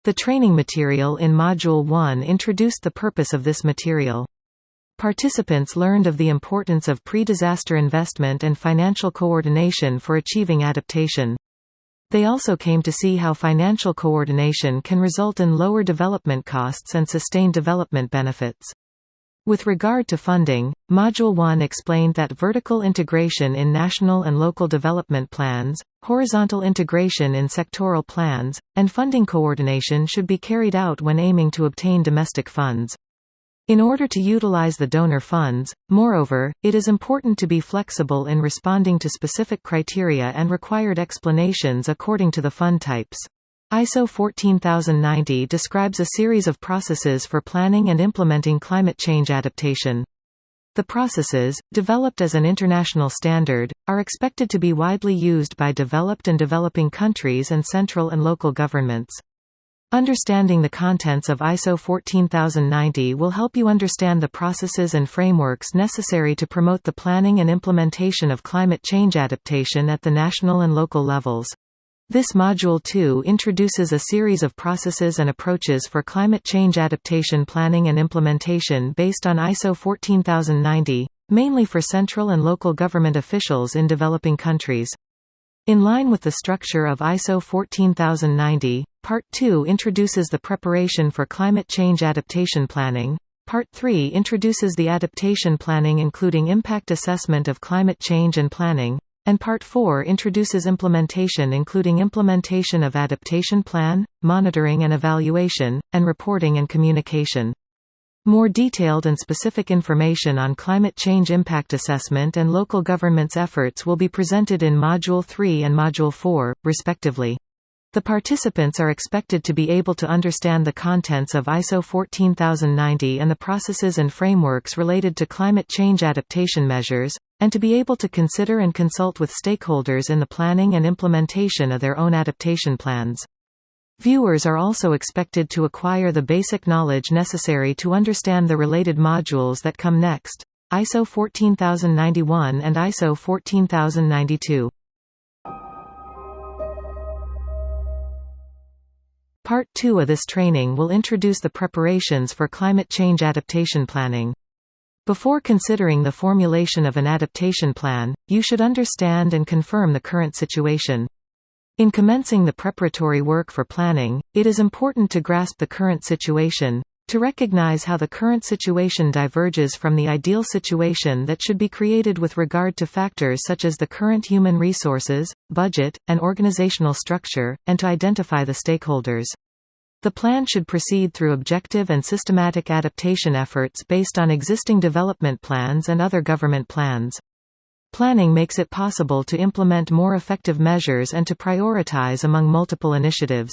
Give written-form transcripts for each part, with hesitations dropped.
The training material in Module 1 introduced the purpose of this material. Participants learned of the importance of pre-disaster investment and financial coordination for achieving adaptation. They also came to see how financial coordination can result in lower development costs and sustained development benefits. With regard to funding, Module 1 explained that vertical integration in national and local development plans, horizontal integration in sectoral plans, and funding coordination should be carried out when aiming to obtain domestic funds. In order to utilize the donor funds, moreover, it is important to be flexible in responding to specific criteria and required explanations according to the fund types. ISO 14090 describes a series of processes for planning and implementing climate change adaptation. The processes, developed as an international standard, are expected to be widely used by developed and developing countries and central and local governments. Understanding the contents of ISO 14090 will help you understand the processes and frameworks necessary to promote the planning and implementation of climate change adaptation at the national and local levels. This Module 2 introduces a series of processes and approaches for climate change adaptation planning and implementation based on ISO 14090, mainly for central and local government officials in developing countries. In line with the structure of ISO 14090, Part 2 introduces the preparation for climate change adaptation planning. Part 3 introduces the adaptation planning including impact assessment of climate change and planning, and Part 4 introduces implementation including implementation of adaptation plan, monitoring and evaluation, and reporting and communication. More detailed and specific information on climate change impact assessment and local governments' efforts will be presented in Module 3 and Module 4, respectively. The participants are expected to be able to understand the contents of ISO 14090 and the processes and frameworks related to climate change adaptation measures, and to be able to consider and consult with stakeholders in the planning and implementation of their own adaptation plans. Viewers are also expected to acquire the basic knowledge necessary to understand the related modules that come next, ISO 14091 and ISO 14092. Part 2 of this training will introduce the preparations for climate change adaptation planning. Before considering the formulation of an adaptation plan, you should understand and confirm the current situation. In commencing the preparatory work for planning, it is important to grasp the current situation, to recognize how the current situation diverges from the ideal situation that should be created with regard to factors such as the current human resources, budget, and organizational structure, and to identify the stakeholders. The plan should proceed through objective and systematic adaptation efforts based on existing development plans and other government plans. Planning makes it possible to implement more effective measures and to prioritize among multiple initiatives.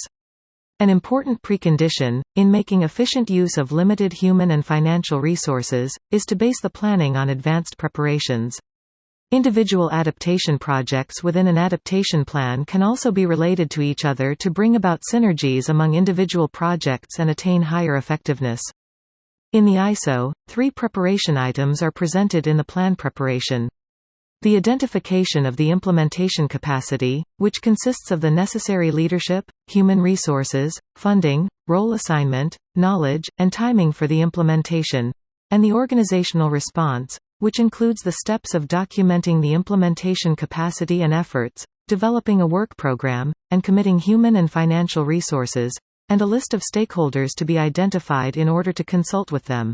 An important precondition, in making efficient use of limited human and financial resources, is to base the planning on advanced preparations. Individual adaptation projects within an adaptation plan can also be related to each other to bring about synergies among individual projects and attain higher effectiveness. In the ISO, 3 preparation items are presented in the plan preparation. The identification of the implementation capacity, which consists of the necessary leadership, human resources, funding, role assignment, knowledge, and timing for the implementation, and the organizational response, which includes the steps of documenting the implementation capacity and efforts, developing a work program, and committing human and financial resources, and a list of stakeholders to be identified in order to consult with them.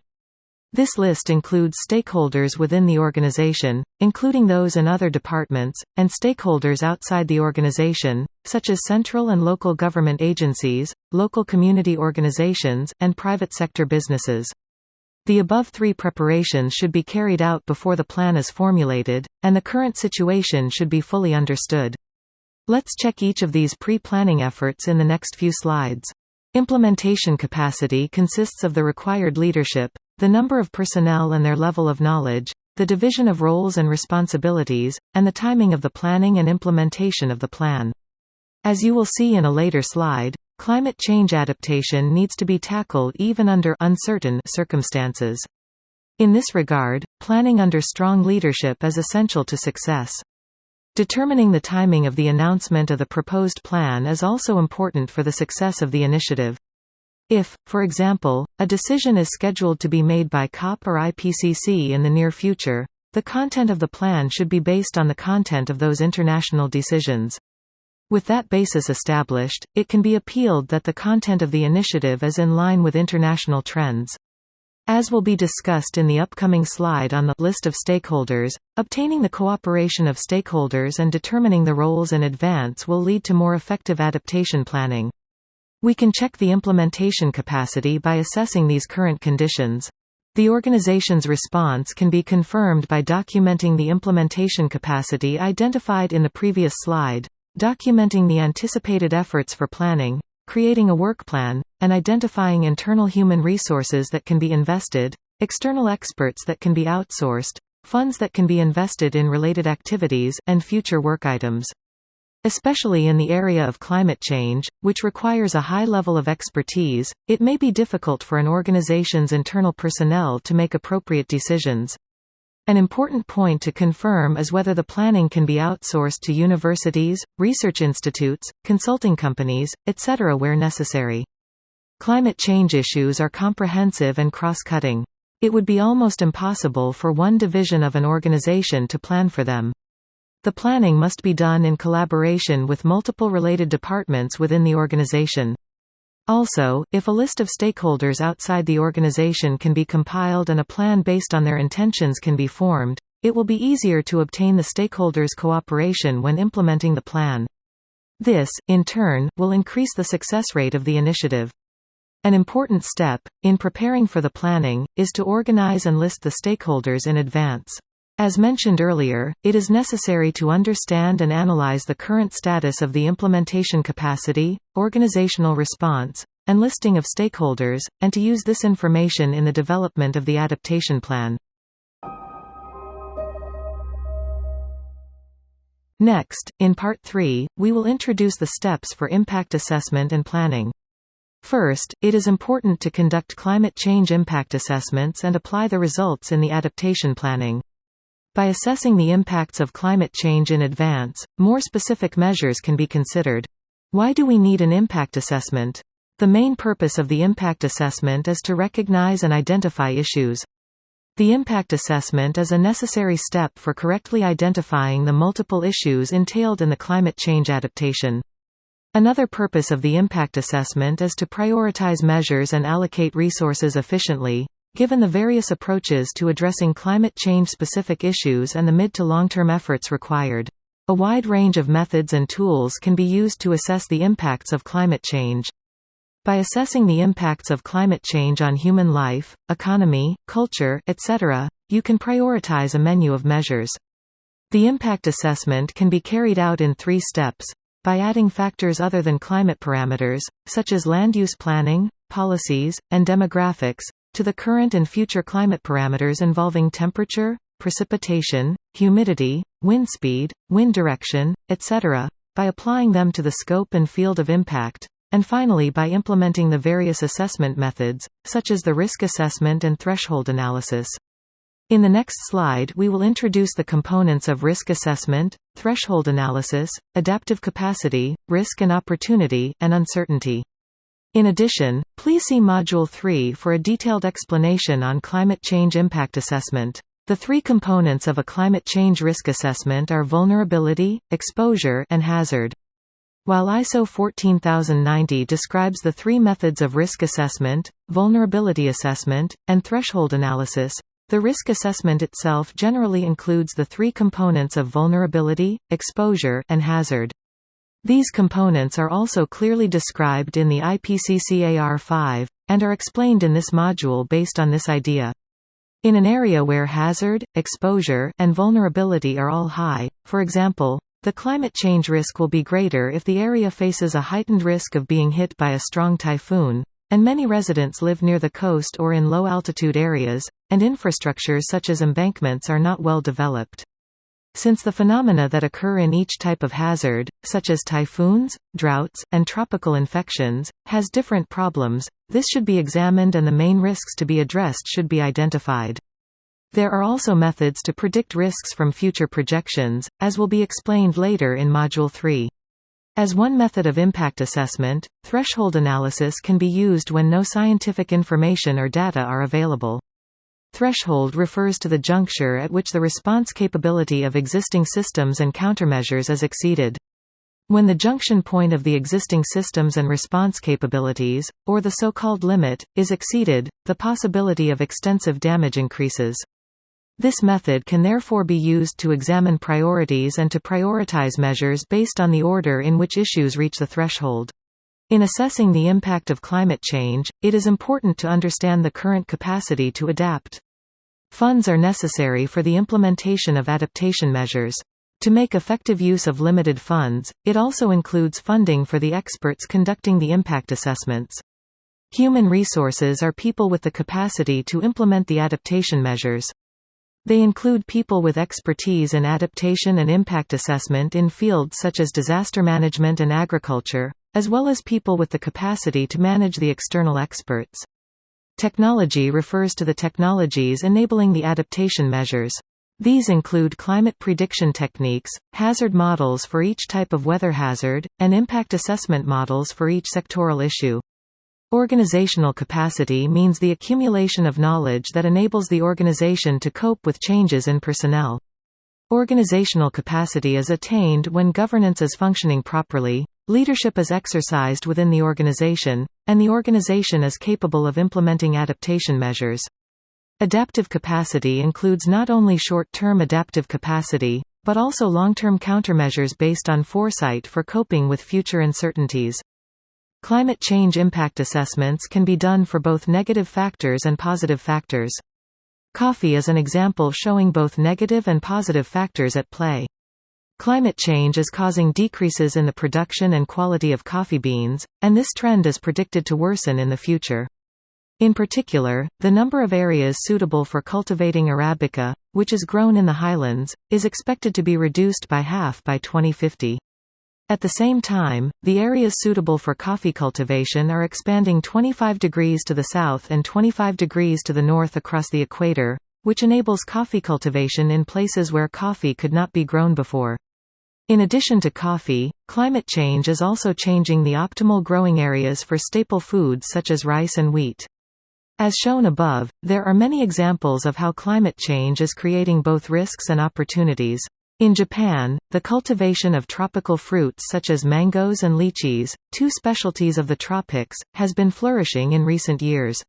This list includes stakeholders within the organization, including those in other departments, and stakeholders outside the organization, such as central and local government agencies, local community organizations, and private sector businesses. The above 3 preparations should be carried out before the plan is formulated, and the current situation should be fully understood. Let's check each of these pre-planning efforts in the next few slides. Implementation capacity consists of the required leadership, the number of personnel and their level of knowledge, the division of roles and responsibilities, and the timing of the planning and implementation of the plan. As you will see in a later slide, climate change adaptation needs to be tackled even under uncertain circumstances. In this regard, planning under strong leadership is essential to success. Determining the timing of the announcement of the proposed plan is also important for the success of the initiative. If, for example, a decision is scheduled to be made by COP or IPCC in the near future, the content of the plan should be based on the content of those international decisions. With that basis established, it can be appealed that the content of the initiative is in line with international trends. As will be discussed in the upcoming slide on the list of stakeholders, obtaining the cooperation of stakeholders and determining the roles in advance will lead to more effective adaptation planning. We can check the implementation capacity by assessing these current conditions. The organization's response can be confirmed by documenting the implementation capacity identified in the previous slide, documenting the anticipated efforts for planning, creating a work plan, and identifying internal human resources that can be invested, external experts that can be outsourced, funds that can be invested in related activities, and future work items. Especially in the area of climate change, which requires a high level of expertise, it may be difficult for an organization's internal personnel to make appropriate decisions. An important point to confirm is whether the planning can be outsourced to universities, research institutes, consulting companies, etc. where necessary. Climate change issues are comprehensive and cross-cutting. It would be almost impossible for one division of an organization to plan for them. The planning must be done in collaboration with multiple related departments within the organization. Also, if a list of stakeholders outside the organization can be compiled and a plan based on their intentions can be formed, it will be easier to obtain the stakeholders' cooperation when implementing the plan. This, in turn, will increase the success rate of the initiative. An important step, in preparing for the planning, is to organize and list the stakeholders in advance. As mentioned earlier, it is necessary to understand and analyze the current status of the implementation capacity, organizational response, and listing of stakeholders, and to use this information in the development of the adaptation plan. Next, in Part 3, we will introduce the steps for impact assessment and planning. First, it is important to conduct climate change impact assessments and apply the results in the adaptation planning. By assessing the impacts of climate change in advance, more specific measures can be considered. Why do we need an impact assessment? The main purpose of the impact assessment is to recognize and identify issues. The impact assessment is a necessary step for correctly identifying the multiple issues entailed in the climate change adaptation. Another purpose of the impact assessment is to prioritize measures and allocate resources efficiently. Given the various approaches to addressing climate change-specific issues and the mid- to long-term efforts required, a wide range of methods and tools can be used to assess the impacts of climate change. By assessing the impacts of climate change on human life, economy, culture, etc., you can prioritize a menu of measures. The impact assessment can be carried out in 3 steps, by adding factors other than climate parameters, such as land use planning, policies, and demographics, to the current and future climate parameters involving temperature, precipitation, humidity, wind speed, wind direction, etc., by applying them to the scope and field of impact, and finally by implementing the various assessment methods, such as the risk assessment and threshold analysis. In the next slide we will introduce the components of risk assessment, threshold analysis, adaptive capacity, risk and opportunity, and uncertainty. In addition, please see Module 3 for a detailed explanation on climate change impact assessment. The 3 components of a climate change risk assessment are vulnerability, exposure, and hazard. While ISO 14090 describes the 3 methods of risk assessment, vulnerability assessment, and threshold analysis, the risk assessment itself generally includes the 3 components of vulnerability, exposure, and hazard. These components are also clearly described in the IPCC AR5, and are explained in this module based on this idea. In an area where hazard, exposure, and vulnerability are all high, for example, the climate change risk will be greater if the area faces a heightened risk of being hit by a strong typhoon, and many residents live near the coast or in low-altitude areas, and infrastructures such as embankments are not well developed. Since the phenomena that occur in each type of hazard, such as typhoons, droughts, and tropical infections, has different problems, this should be examined and the main risks to be addressed should be identified. There are also methods to predict risks from future projections, as will be explained later in Module 3. As one method of impact assessment, threshold analysis can be used when no scientific information or data are available. Threshold refers to the juncture at which the response capability of existing systems and countermeasures is exceeded. When the junction point of the existing systems and response capabilities, or the so-called limit, is exceeded, the possibility of extensive damage increases. This method can therefore be used to examine priorities and to prioritize measures based on the order in which issues reach the threshold. In assessing the impact of climate change, it is important to understand the current capacity to adapt. Funds are necessary for the implementation of adaptation measures. To make effective use of limited funds, it also includes funding for the experts conducting the impact assessments. Human resources are people with the capacity to implement the adaptation measures. They include people with expertise in adaptation and impact assessment in fields such as disaster management and agriculture, as well as people with the capacity to manage the external experts. Technology refers to the technologies enabling the adaptation measures. These include climate prediction techniques, hazard models for each type of weather hazard, and impact assessment models for each sectoral issue. Organizational capacity means the accumulation of knowledge that enables the organization to cope with changes in personnel. Organizational capacity is attained when governance is functioning properly, leadership is exercised within the organization, and the organization is capable of implementing adaptation measures. Adaptive capacity includes not only short-term adaptive capacity, but also long-term countermeasures based on foresight for coping with future uncertainties. Climate change impact assessments can be done for both negative factors and positive factors. Coffee is an example showing both negative and positive factors at play. Climate change is causing decreases in the production and quality of coffee beans, and this trend is predicted to worsen in the future. In particular, the number of areas suitable for cultivating Arabica, which is grown in the highlands, is expected to be reduced by half by 2050. At the same time, the areas suitable for coffee cultivation are expanding 25 degrees to the south and 25 degrees to the north across the equator, which enables coffee cultivation in places where coffee could not be grown before. In addition to coffee, climate change is also changing the optimal growing areas for staple foods such as rice and wheat. As shown above, there are many examples of how climate change is creating both risks and opportunities. In Japan, the cultivation of tropical fruits such as mangoes and lychees, two specialties of the tropics, has been flourishing in recent years.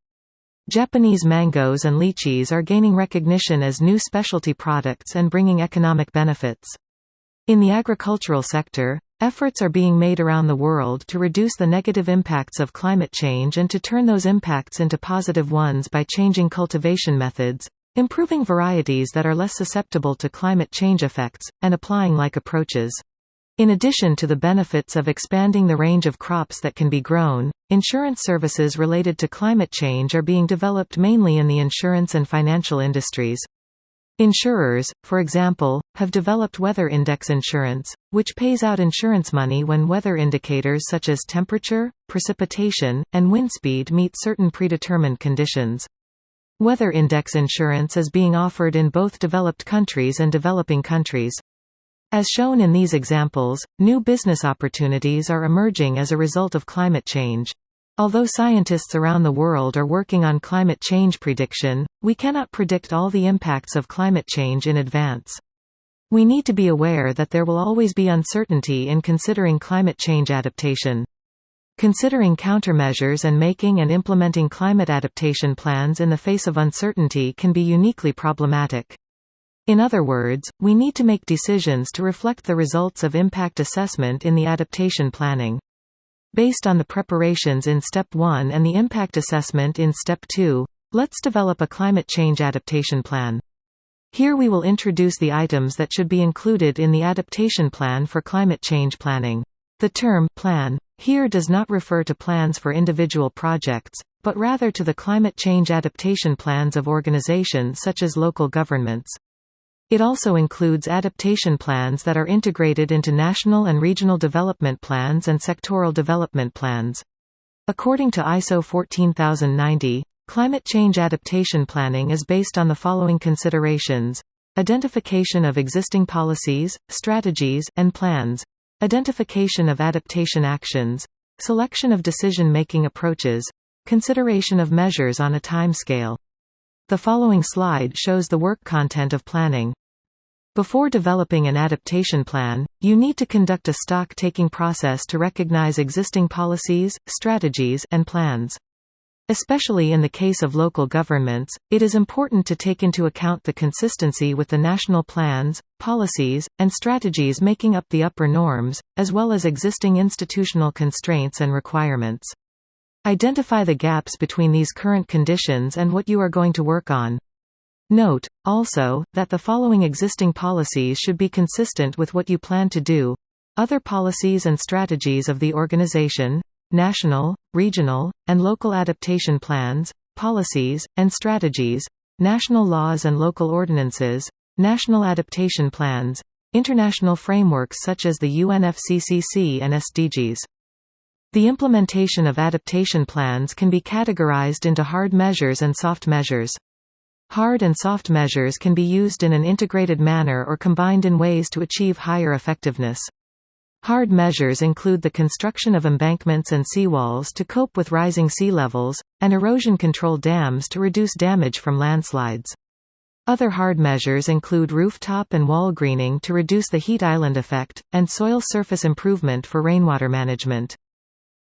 Japanese mangoes and lychees are gaining recognition as new specialty products and bringing economic benefits. In the agricultural sector, efforts are being made around the world to reduce the negative impacts of climate change and to turn those impacts into positive ones by changing cultivation methods, improving varieties that are less susceptible to climate change effects, and applying like approaches. In addition to the benefits of expanding the range of crops that can be grown, insurance services related to climate change are being developed mainly in the insurance and financial industries. Insurers, for example, have developed weather index insurance, which pays out insurance money when weather indicators such as temperature, precipitation, and wind speed meet certain predetermined conditions. Weather index insurance is being offered in both developed countries and developing countries. As shown in these examples, new business opportunities are emerging as a result of climate change. Although scientists around the world are working on climate change prediction, we cannot predict all the impacts of climate change in advance. We need to be aware that there will always be uncertainty in considering climate change adaptation. Considering countermeasures and making and implementing climate adaptation plans in the face of uncertainty can be uniquely problematic. In other words, we need to make decisions to reflect the results of impact assessment in the adaptation planning. Based on the preparations in Step 1 and the impact assessment in Step 2, let's develop a climate change adaptation plan. Here we will introduce the items that should be included in the adaptation plan for climate change planning. The term plan here does not refer to plans for individual projects, but rather to the climate change adaptation plans of organizations such as local governments. It also includes adaptation plans that are integrated into national and regional development plans and sectoral development plans. According to ISO 14090, climate change adaptation planning is based on the following considerations: identification of existing policies, strategies, and plans, identification of adaptation actions, selection of decision-making approaches, consideration of measures on a time scale. The following slide shows the work content of planning. Before developing an adaptation plan, you need to conduct a stock-taking process to recognize existing policies, strategies, and plans. Especially in the case of local governments, it is important to take into account the consistency with the national plans, policies, and strategies making up the upper norms, as well as existing institutional constraints and requirements. Identify the gaps between these current conditions and what you are going to work on. Note, also, that the following existing policies should be consistent with what you plan to do: other policies and strategies of the organization, national, regional, and local adaptation plans, policies, and strategies, national laws and local ordinances, national adaptation plans, international frameworks such as the UNFCCC and SDGs. The implementation of adaptation plans can be categorized into hard measures and soft measures. Hard and soft measures can be used in an integrated manner or combined in ways to achieve higher effectiveness. Hard measures include the construction of embankments and seawalls to cope with rising sea levels, and erosion control dams to reduce damage from landslides. Other hard measures include rooftop and wall greening to reduce the heat island effect, and soil surface improvement for rainwater management.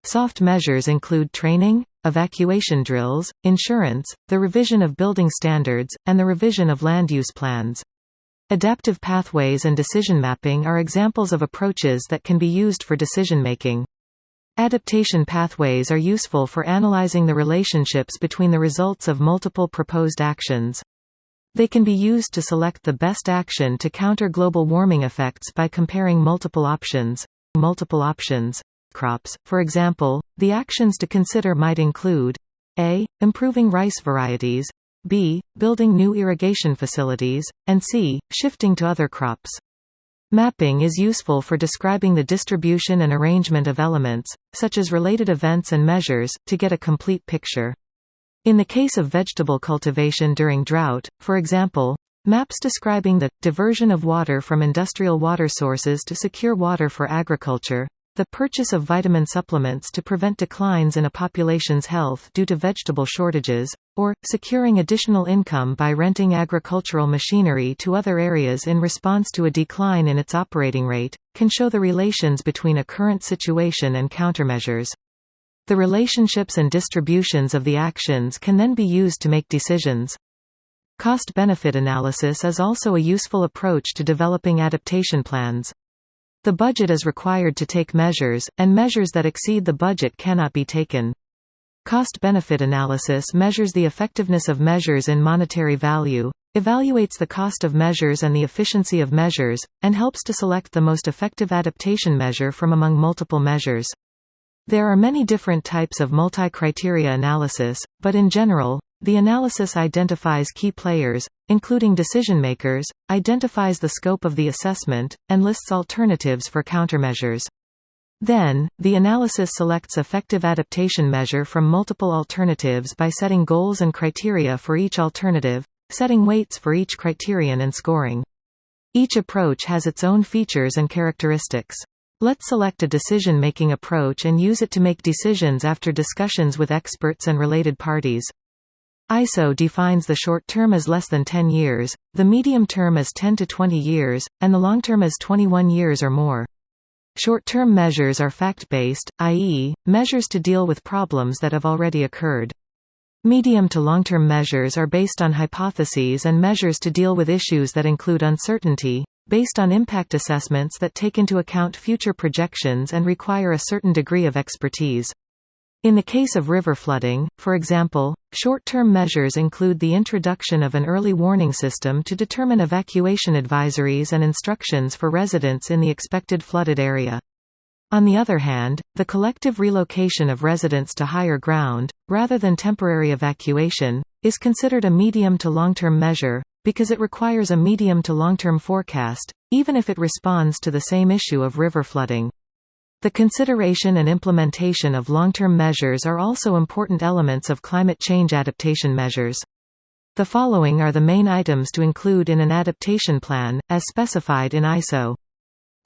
Soft measures include training, evacuation drills, insurance, the revision of building standards, and the revision of land use plans. Adaptive pathways and decision mapping are examples of approaches that can be used for decision-making. Adaptation pathways are useful for analyzing the relationships between the results of multiple proposed actions. They can be used to select the best action to counter global warming effects by comparing multiple options. Crops, for example, the actions to consider might include A. Improving rice varieties, B. Building new irrigation facilities, and C. Shifting to other crops. Mapping is useful for describing the distribution and arrangement of elements, such as related events and measures, to get a complete picture. In the case of vegetable cultivation during drought, for example, maps describing the diversion of water from industrial water sources to secure water for agriculture, the purchase of vitamin supplements to prevent declines in a population's health due to vegetable shortages, or securing additional income by renting agricultural machinery to other areas in response to a decline in its operating rate, can show the relations between a current situation and countermeasures. The relationships and distributions of the actions can then be used to make decisions. Cost-benefit analysis is also a useful approach to developing adaptation plans. The budget is required to take measures, and measures that exceed the budget cannot be taken. Cost-benefit analysis measures the effectiveness of measures in monetary value, evaluates the cost of measures and the efficiency of measures, and helps to select the most effective adaptation measure from among multiple measures. There are many different types of multi-criteria analysis, but in general, the analysis identifies key players, including decision-makers, identifies the scope of the assessment, and lists alternatives for countermeasures. Then, the analysis selects effective adaptation measure from multiple alternatives by setting goals and criteria for each alternative, setting weights for each criterion and scoring. Each approach has its own features and characteristics. Let's select a decision-making approach and use it to make decisions after discussions with experts and related parties. ISO defines the short term as less than 10 years, the medium term as 10 to 20 years, and the long term as 21 years or more. Short-term measures are fact-based, i.e., measures to deal with problems that have already occurred. Medium to long-term measures are based on hypotheses and measures to deal with issues that include uncertainty, based on impact assessments that take into account future projections and require a certain degree of expertise. In the case of river flooding, for example, short-term measures include the introduction of an early warning system to determine evacuation advisories and instructions for residents in the expected flooded area. On the other hand, the collective relocation of residents to higher ground, rather than temporary evacuation, is considered a medium to long-term measure, because it requires a medium to long-term forecast, even if it responds to the same issue of river flooding. The consideration and implementation of long-term measures are also important elements of climate change adaptation measures. The following are the main items to include in an adaptation plan, as specified in ISO.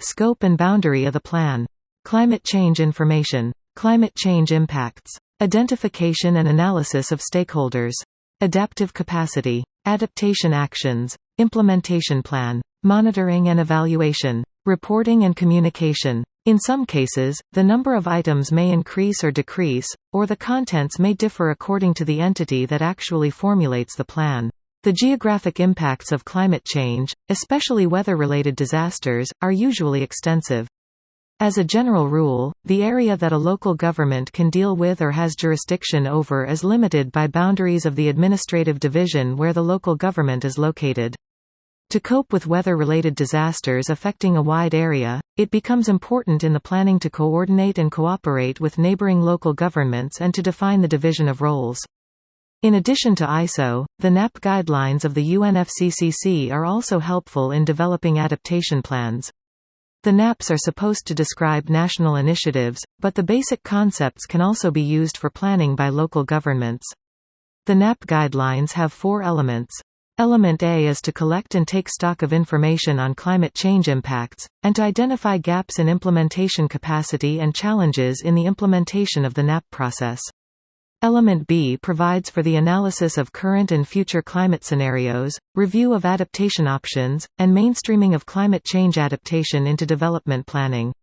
Scope and boundary of the plan. Climate change information. Climate change impacts. Identification and analysis of stakeholders. Adaptive capacity. Adaptation actions. Implementation plan. Monitoring and evaluation. Reporting and communication. In some cases, the number of items may increase or decrease, or the contents may differ according to the entity that actually formulates the plan. The geographic impacts of climate change, especially weather-related disasters, are usually extensive. As a general rule, the area that a local government can deal with or has jurisdiction over is limited by boundaries of the administrative division where the local government is located. To cope with weather-related disasters affecting a wide area, it becomes important in the planning to coordinate and cooperate with neighboring local governments and to define the division of roles. In addition to ISO, the NAP guidelines of the UNFCCC are also helpful in developing adaptation plans. The NAPs are supposed to describe national initiatives, but the basic concepts can also be used for planning by local governments. The NAP guidelines have 4 elements. Element A is to collect and take stock of information on climate change impacts, and to identify gaps in implementation capacity and challenges in the implementation of the NAP process. Element B provides for the analysis of current and future climate scenarios, review of adaptation options, and mainstreaming of climate change adaptation into development planning.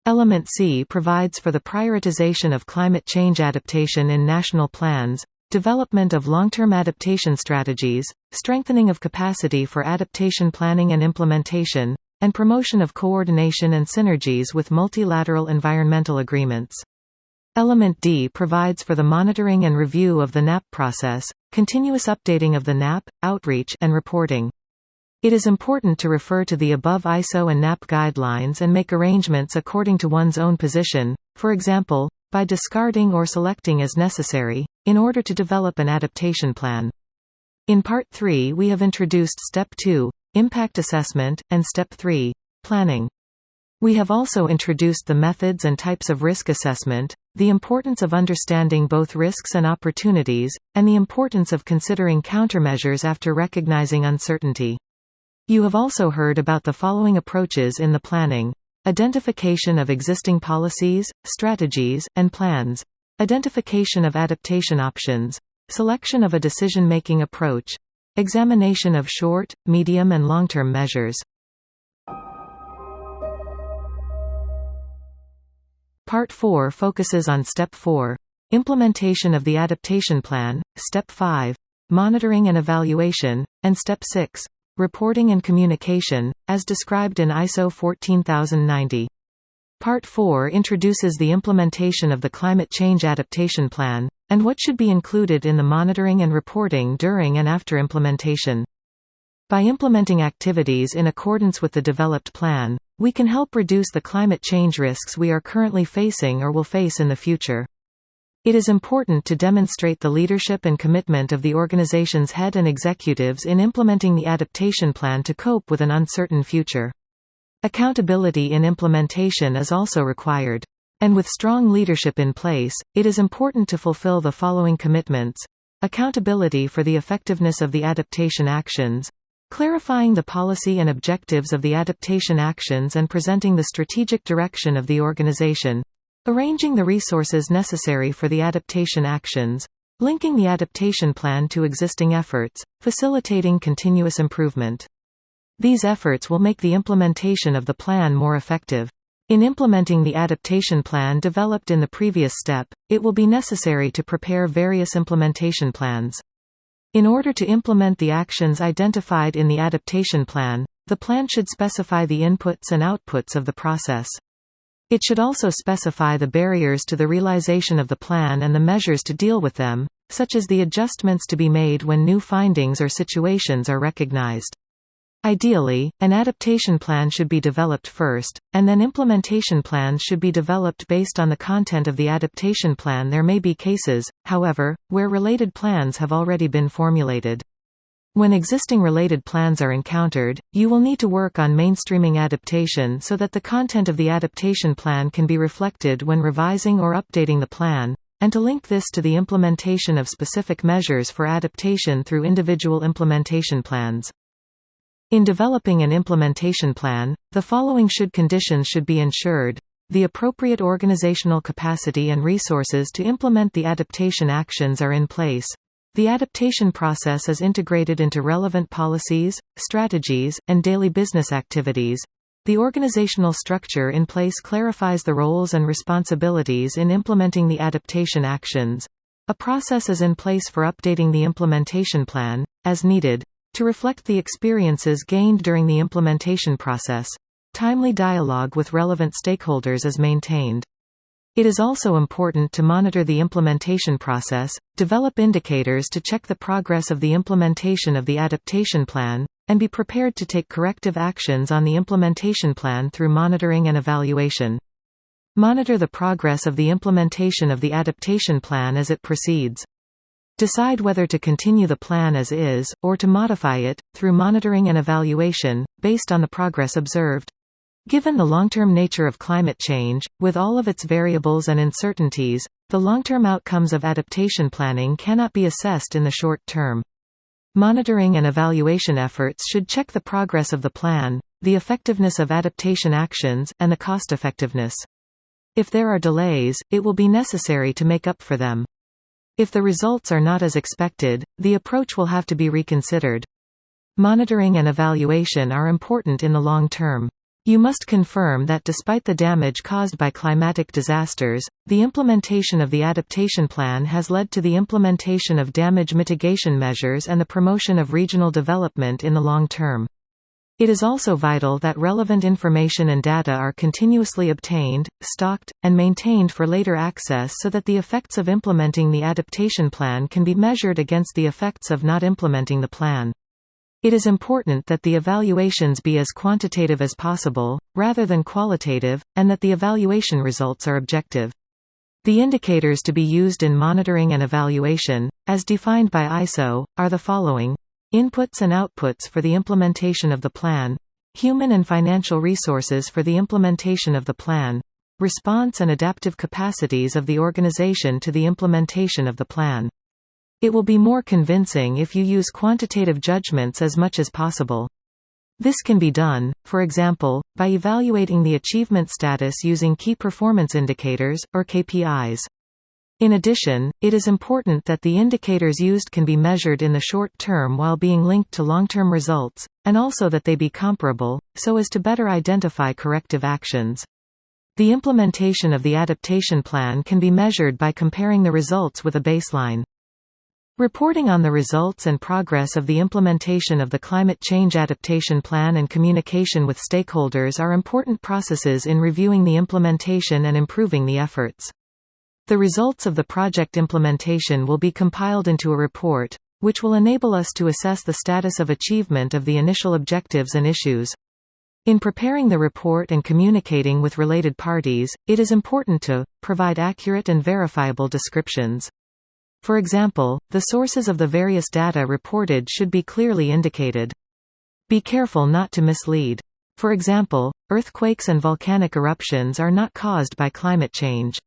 Element C provides for the prioritization of climate change adaptation in national plans, development of long-term adaptation strategies, strengthening of capacity for adaptation planning and implementation, and promotion of coordination and synergies with multilateral environmental agreements. Element D provides for the monitoring and review of the NAP process, continuous updating of the NAP, outreach, and reporting. It is important to refer to the above ISO and NAP guidelines and make arrangements according to one's own position, for example, by discarding or selecting as necessary, in order to develop an adaptation plan. In Part 3 we have introduced Step 2, Impact Assessment, and Step 3, Planning. We have also introduced the methods and types of risk assessment, the importance of understanding both risks and opportunities, and the importance of considering countermeasures after recognizing uncertainty. You have also heard about the following approaches in the planning: identification of existing policies, strategies, and plans, identification of adaptation options, selection of a decision-making approach, examination of short, medium and long-term measures. Part 4 focuses on Step 4, Implementation of the Adaptation Plan, Step 5, Monitoring and Evaluation, and Step 6, Reporting and Communication, as described in ISO 14090. Part 4 introduces the implementation of the Climate Change Adaptation Plan, and what should be included in the monitoring and reporting during and after implementation. By implementing activities in accordance with the developed plan, we can help reduce the climate change risks we are currently facing or will face in the future. It is important to demonstrate the leadership and commitment of the organization's head and executives in implementing the adaptation plan to cope with an uncertain future. Accountability in implementation is also required. And with strong leadership in place, it is important to fulfill the following commitments: accountability for the effectiveness of the adaptation actions, clarifying the policy and objectives of the adaptation actions and presenting the strategic direction of the organization, arranging the resources necessary for the adaptation actions, linking the adaptation plan to existing efforts, facilitating continuous improvement. These efforts will make the implementation of the plan more effective. In implementing the adaptation plan developed in the previous step, it will be necessary to prepare various implementation plans. In order to implement the actions identified in the adaptation plan, the plan should specify the inputs and outputs of the process. It should also specify the barriers to the realization of the plan and the measures to deal with them, such as the adjustments to be made when new findings or situations are recognized. Ideally, an adaptation plan should be developed first, and then implementation plans should be developed based on the content of the adaptation plan. There may be cases, however, where related plans have already been formulated. When existing related plans are encountered, you will need to work on mainstreaming adaptation so that the content of the adaptation plan can be reflected when revising or updating the plan, and to link this to the implementation of specific measures for adaptation through individual implementation plans. In developing an implementation plan, the following conditions should be ensured: the appropriate organizational capacity and resources to implement the adaptation actions are in place. The adaptation process is integrated into relevant policies, strategies, and daily business activities. The organizational structure in place clarifies the roles and responsibilities in implementing the adaptation actions. A process is in place for updating the implementation plan, as needed, to reflect the experiences gained during the implementation process. Timely dialogue with relevant stakeholders is maintained. It is also important to monitor the implementation process, develop indicators to check the progress of the implementation of the adaptation plan, and be prepared to take corrective actions on the implementation plan through monitoring and evaluation. Monitor the progress of the implementation of the adaptation plan as it proceeds. Decide whether to continue the plan as is, or to modify it, through monitoring and evaluation, based on the progress observed. Given the long-term nature of climate change, with all of its variables and uncertainties, the long-term outcomes of adaptation planning cannot be assessed in the short term. Monitoring and evaluation efforts should check the progress of the plan, the effectiveness of adaptation actions, and the cost-effectiveness. If there are delays, it will be necessary to make up for them. If the results are not as expected, the approach will have to be reconsidered. Monitoring and evaluation are important in the long term. You must confirm that despite the damage caused by climatic disasters, the implementation of the adaptation plan has led to the implementation of damage mitigation measures and the promotion of regional development in the long term. It is also vital that relevant information and data are continuously obtained, stocked, and maintained for later access so that the effects of implementing the adaptation plan can be measured against the effects of not implementing the plan. It is important that the evaluations be as quantitative as possible, rather than qualitative, and that the evaluation results are objective. The indicators to be used in monitoring and evaluation, as defined by ISO, are the following: inputs and outputs for the implementation of the plan, human and financial resources for the implementation of the plan, response and adaptive capacities of the organization to the implementation of the plan. It will be more convincing if you use quantitative judgments as much as possible. This can be done, for example, by evaluating the achievement status using key performance indicators, or KPIs. In addition, it is important that the indicators used can be measured in the short term while being linked to long-term results, and also that they be comparable, so as to better identify corrective actions. The implementation of the adaptation plan can be measured by comparing the results with a baseline. Reporting on the results and progress of the implementation of the climate change adaptation plan and communication with stakeholders are important processes in reviewing the implementation and improving the efforts. The results of the project implementation will be compiled into a report, which will enable us to assess the status of achievement of the initial objectives and issues. In preparing the report and communicating with related parties, it is important to provide accurate and verifiable descriptions. For example, the sources of the various data reported should be clearly indicated. Be careful not to mislead. For example, earthquakes and volcanic eruptions are not caused by climate change.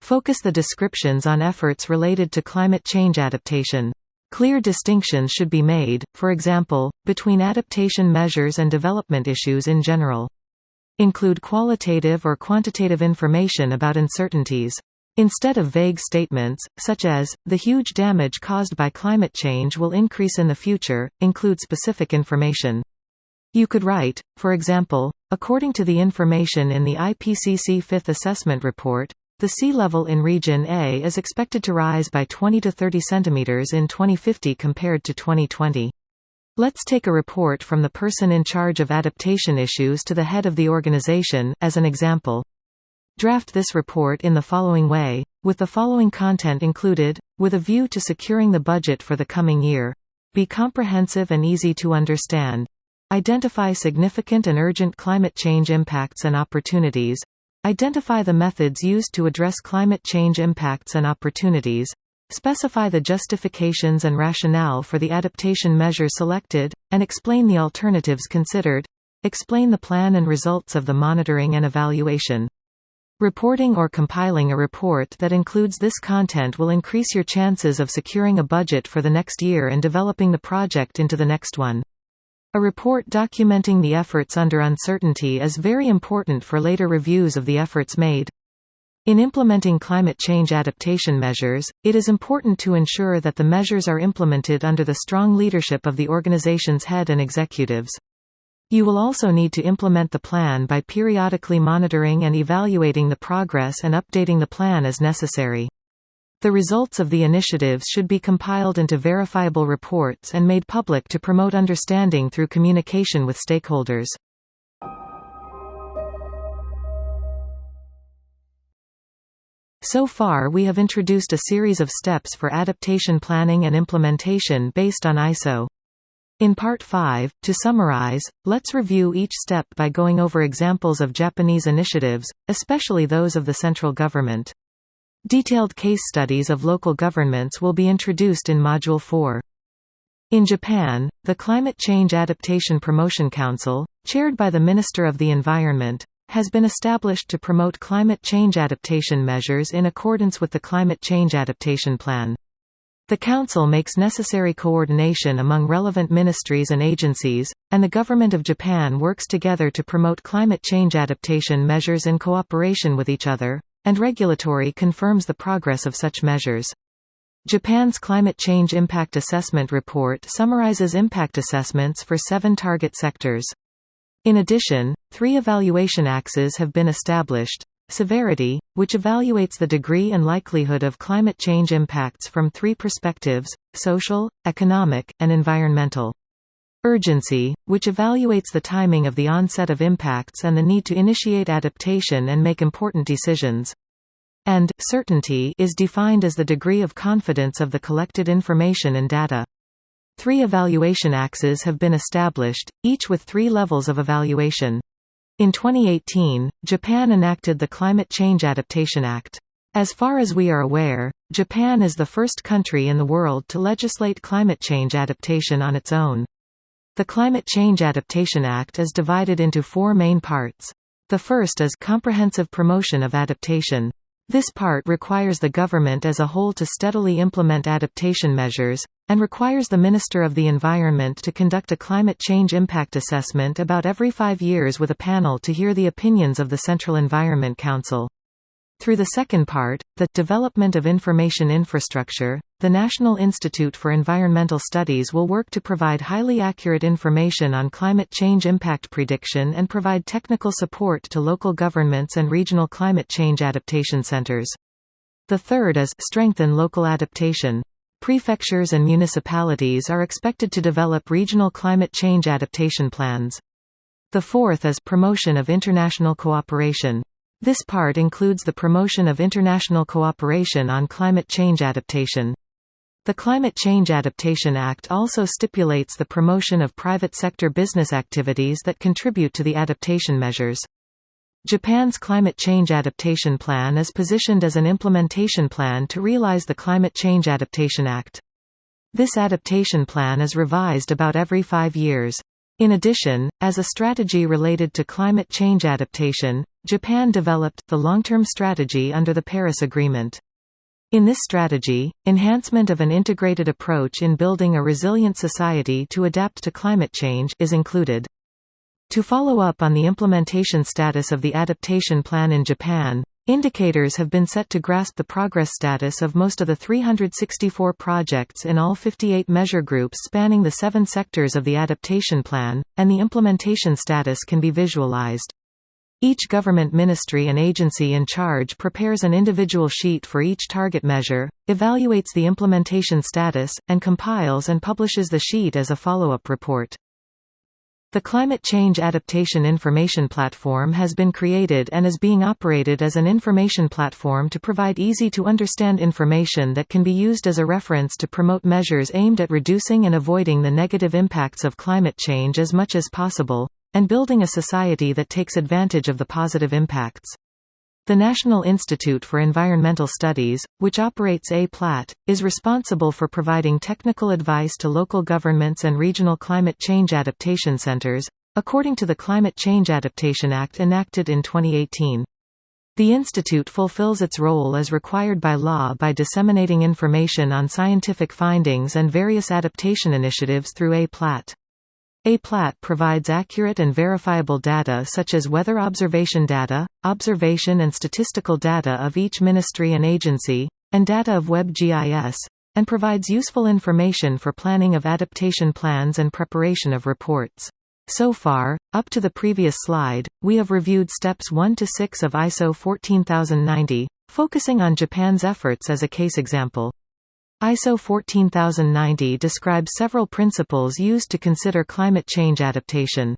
Focus the descriptions on efforts related to climate change adaptation. Clear distinctions should be made, for example, between adaptation measures and development issues in general. Include qualitative or quantitative information about uncertainties. Instead of vague statements, such as, "the huge damage caused by climate change will increase in the future," include specific information. You could write, for example, according to the information in the IPCC Fifth Assessment Report, the sea level in Region A is expected to rise by 20 to 30 centimeters in 2050 compared to 2020. Let's take a report from the person in charge of adaptation issues to the head of the organization, as an example. Draft this report in the following way, with the following content included, with a view to securing the budget for the coming year. Be comprehensive and easy to understand. Identify significant and urgent climate change impacts and opportunities. Identify the methods used to address climate change impacts and opportunities. Specify the justifications and rationale for the adaptation measures selected, and explain the alternatives considered. Explain the plan and results of the monitoring and evaluation. Reporting or compiling a report that includes this content will increase your chances of securing a budget for the next year and developing the project into the next one. A report documenting the efforts under uncertainty is very important for later reviews of the efforts made. In implementing climate change adaptation measures, it is important to ensure that the measures are implemented under the strong leadership of the organization's head and executives. You will also need to implement the plan by periodically monitoring and evaluating the progress and updating the plan as necessary. The results of the initiatives should be compiled into verifiable reports and made public to promote understanding through communication with stakeholders. So far we have introduced a series of steps for adaptation planning and implementation based on ISO. In Part 5, to summarize, let's review each step by going over examples of Japanese initiatives, especially those of the central government. Detailed case studies of local governments will be introduced in Module 4. In Japan, the Climate Change Adaptation Promotion Council, chaired by the Minister of the Environment, has been established to promote climate change adaptation measures in accordance with the Climate Change Adaptation Plan. The Council makes necessary coordination among relevant ministries and agencies, and the Government of Japan works together to promote climate change adaptation measures in cooperation with each other, and regulatory confirms the progress of such measures. Japan's Climate Change Impact Assessment Report summarizes impact assessments for 7 target sectors. In addition, 3 evaluation axes have been established. Severity, which evaluates the degree and likelihood of climate change impacts from 3 perspectives: social, economic, and environmental. Urgency, which evaluates the timing of the onset of impacts and the need to initiate adaptation and make important decisions. And certainty is defined as the degree of confidence of the collected information and data. 3 evaluation axes have been established, each with 3 levels of evaluation. In 2018, Japan enacted the Climate Change Adaptation Act. As far as we are aware, Japan is the first country in the world to legislate climate change adaptation on its own. The Climate Change Adaptation Act is divided into 4 main parts. The first is comprehensive promotion of adaptation. This part requires the government as a whole to steadily implement adaptation measures, and requires the Minister of the Environment to conduct a climate change impact assessment about every 5 years with a panel to hear the opinions of the Central Environment Council. Through the second part, the development of information infrastructure, the National Institute for Environmental Studies will work to provide highly accurate information on climate change impact prediction and provide technical support to local governments and regional climate change adaptation centers. The third is strengthen local adaptation. Prefectures and municipalities are expected to develop regional climate change adaptation plans. The fourth is promotion of international cooperation. This part includes the promotion of international cooperation on climate change adaptation. The Climate Change Adaptation Act also stipulates the promotion of private sector business activities that contribute to the adaptation measures. Japan's Climate Change Adaptation Plan is positioned as an implementation plan to realize the Climate Change Adaptation Act. This adaptation plan is revised about every 5 years. In addition, as a strategy related to climate change adaptation, Japan developed the long-term strategy under the Paris Agreement. In this strategy, enhancement of an integrated approach in building a resilient society to adapt to climate change is included. To follow up on the implementation status of the adaptation plan in Japan, indicators have been set to grasp the progress status of most of the 364 projects in all 58 measure groups spanning the 7 sectors of the adaptation plan, and the implementation status can be visualized. Each government ministry and agency in charge prepares an individual sheet for each target measure, evaluates the implementation status, and compiles and publishes the sheet as a follow-up report. The Climate Change Adaptation Information Platform has been created and is being operated as an information platform to provide easy-to-understand information that can be used as a reference to promote measures aimed at reducing and avoiding the negative impacts of climate change as much as possible, and building a society that takes advantage of the positive impacts. The National Institute for Environmental Studies, which operates A-Plat, is responsible for providing technical advice to local governments and regional climate change adaptation centers, according to the Climate Change Adaptation Act enacted in 2018. The institute fulfills its role as required by law by disseminating information on scientific findings and various adaptation initiatives through A-Plat. A plat provides accurate and verifiable data such as weather observation data, observation and statistical data of each ministry and agency, and data of WebGIS, and provides useful information for planning of adaptation plans and preparation of reports. So far, up to the previous slide, we have reviewed steps 1 to 6 of ISO 14090, focusing on Japan's efforts as a case example. ISO 14090 describes several principles used to consider climate change adaptation.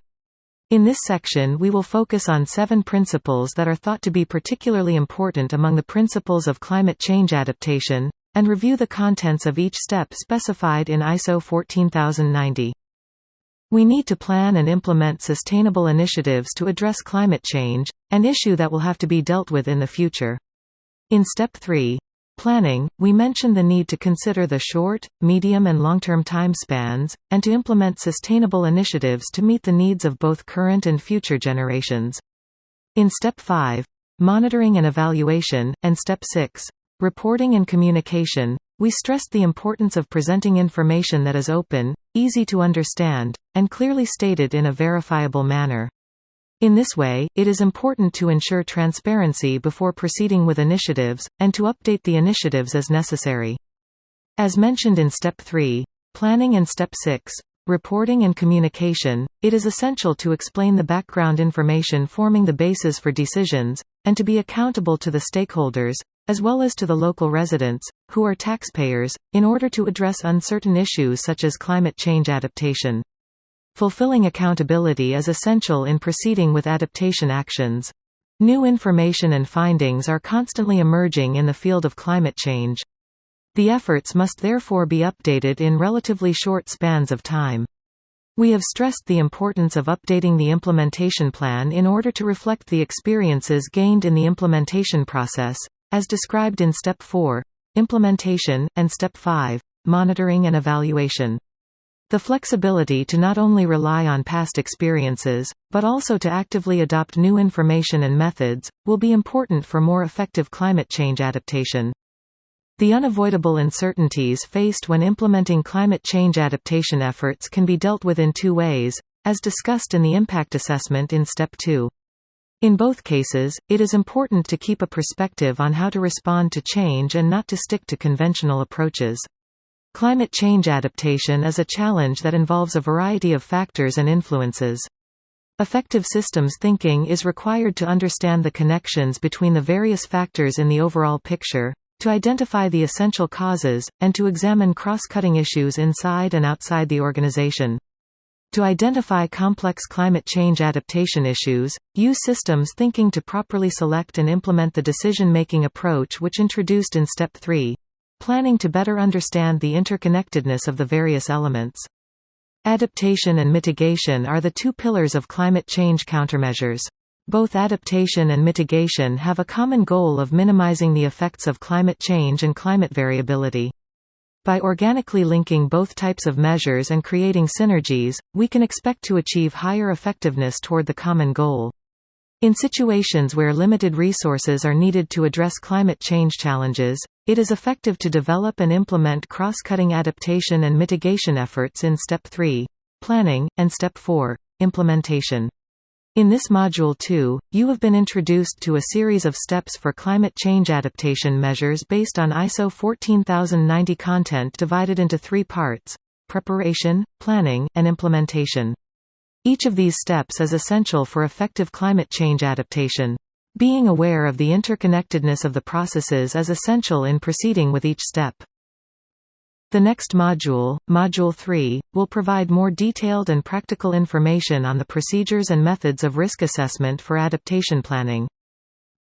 In this section we will focus on 7 principles that are thought to be particularly important among the principles of climate change adaptation, and review the contents of each step specified in ISO 14090. We need to plan and implement sustainable initiatives to address climate change, an issue that will have to be dealt with in the future. In Step 3, Planning, we mention the need to consider the short, medium and long-term time spans, and to implement sustainable initiatives to meet the needs of both current and future generations. In Step 5, Monitoring and Evaluation, and Step 6, Reporting and Communication, we stressed the importance of presenting information that is open, easy to understand, and clearly stated in a verifiable manner. In this way, it is important to ensure transparency before proceeding with initiatives, and to update the initiatives as necessary. As mentioned in Step 3, Planning, and Step 6, Reporting and Communication, it is essential to explain the background information forming the basis for decisions, and to be accountable to the stakeholders, as well as to the local residents, who are taxpayers, in order to address uncertain issues such as climate change adaptation. Fulfilling accountability is essential in proceeding with adaptation actions. New information and findings are constantly emerging in the field of climate change. The efforts must therefore be updated in relatively short spans of time. We have stressed the importance of updating the implementation plan in order to reflect the experiences gained in the implementation process, as described in Step 4, Implementation, and Step 5, Monitoring and Evaluation. The flexibility to not only rely on past experiences, but also to actively adopt new information and methods, will be important for more effective climate change adaptation. The unavoidable uncertainties faced when implementing climate change adaptation efforts can be dealt with in 2 ways, as discussed in the impact assessment in Step 2. In both cases, it is important to keep a perspective on how to respond to change and not to stick to conventional approaches. Climate change adaptation is a challenge that involves a variety of factors and influences. Effective systems thinking is required to understand the connections between the various factors in the overall picture, to identify the essential causes, and to examine cross-cutting issues inside and outside the organization. To identify complex climate change adaptation issues, use systems thinking to properly select and implement the decision-making approach which introduced in Step 3. Planning to better understand the interconnectedness of the various elements. Adaptation and mitigation are the 2 pillars of climate change countermeasures. Both adaptation and mitigation have a common goal of minimizing the effects of climate change and climate variability. By organically linking both types of measures and creating synergies, we can expect to achieve higher effectiveness toward the common goal. In situations where limited resources are needed to address climate change challenges, it is effective to develop and implement cross-cutting adaptation and mitigation efforts in Step 3, Planning, and Step 4, Implementation. In this Module 2, you have been introduced to a series of steps for climate change adaptation measures based on ISO 14090 content divided into 3 parts: preparation, planning, and implementation. Each of these steps is essential for effective climate change adaptation. Being aware of the interconnectedness of the processes is essential in proceeding with each step. The next module, Module 3, will provide more detailed and practical information on the procedures and methods of risk assessment for adaptation planning.